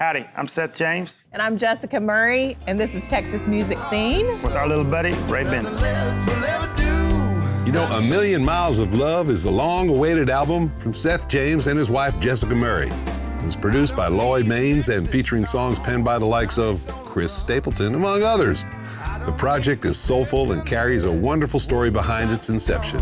Howdy, I'm Seth James. And I'm Jessica Murray, and this is Texas Music Scene. With our little buddy, Ray Benson. You know, A Million Miles of Love is the long-awaited album from Seth James and his wife, Jessica Murray. It was produced by Lloyd Maines and featuring songs penned by the likes of Chris Stapleton, among others. The project is soulful and carries a wonderful story behind its inception.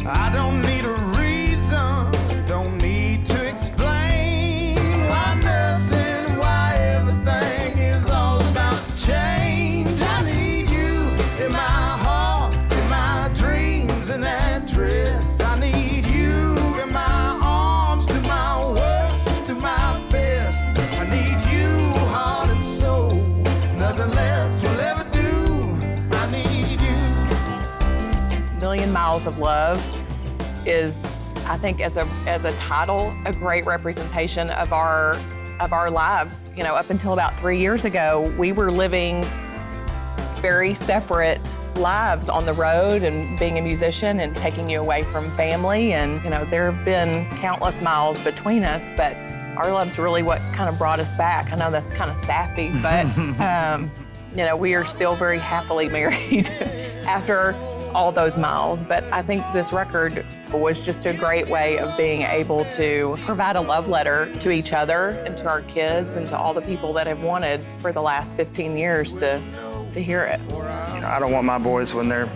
I don't need a reason, don't need to explain why nothing, why everything is all about to change. I need you in my heart, in my dreams, in that dress. I need you in my arms, to my worst, to my best. I need you, heart and soul, nothing less will ever do. I need you. Million Miles of Love is, I think, as a title, a great representation of our lives. You know, up until about 3 years ago, we were living very separate lives on the road and being a musician and taking you away from family. And, you know, there have been countless miles between us, but our love's really what kind of brought us back. I know that's kind of sappy, but, you know, we are still very happily married after all those miles. But I think this record was just a great way of being able to provide a love letter to each other and to our kids and to all the people that have wanted for the last 15 years to hear it. You know, I don't want my boys when they're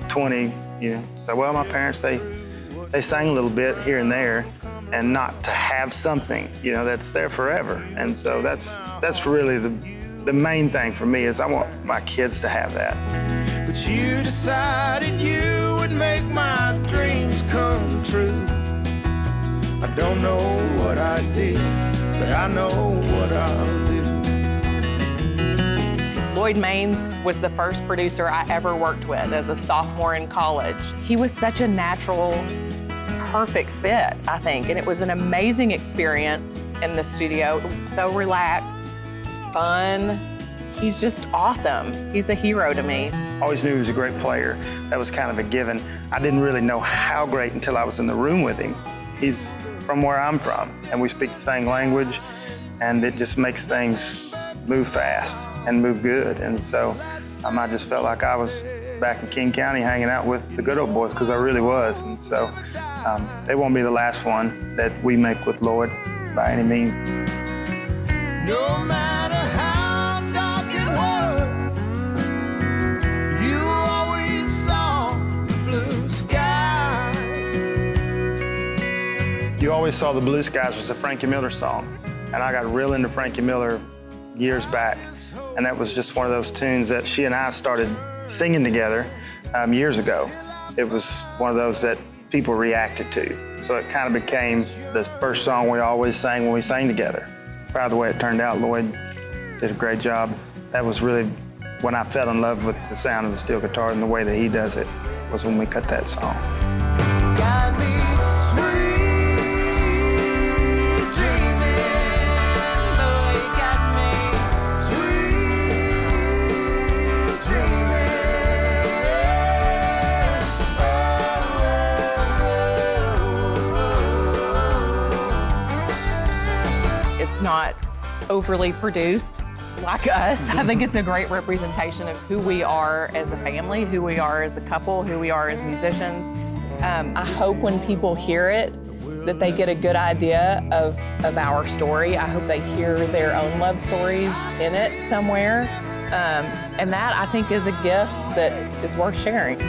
20, you know, say, well, my parents, they sang a little bit here and there, and not to have something, you know, that's there forever. And so that's really the main thing for me, is I want my kids to have that. But you decided you would make my dreams come true. I don't know what I did, but I know what I'll do. Lloyd Maines was the first producer I ever worked with as a sophomore in college. He was such a natural, perfect fit, I think, and it was an amazing experience in the studio. It was so relaxed, it was fun. He's just awesome. He's a hero to me. Always knew he was a great player. That was kind of a given. I didn't really know how great until I was in the room with him. He's from where I'm from, and we speak the same language, and it just makes things move fast and move good. And so I just felt like I was back in King County hanging out with the good old boys, because I really was. And so they won't be the last one that we make with Lloyd by any means. No matter how dark it was, you always saw the blue sky. You Always Saw the Blue Skies was a Frankie Miller song. And I got real into Frankie Miller years back. And that was just one of those tunes that she and I started singing together years ago. It was one of those that people reacted to. So it kind of became the first song we always sang when we sang together. Proud of the way it turned out. Lloyd did a great job. That was really when I fell in love with the sound of the steel guitar and the way that he does it, was when we cut that song. Got me sweet dreaming, boy, you got me sweet dreaming. It's not overly produced like us. I think it's a great representation of who we are as a family, who we are as a couple, who we are as musicians. I hope when people hear it that they get a good idea of our story. I hope they hear their own love stories in it somewhere. And that, I think, is a gift that is worth sharing.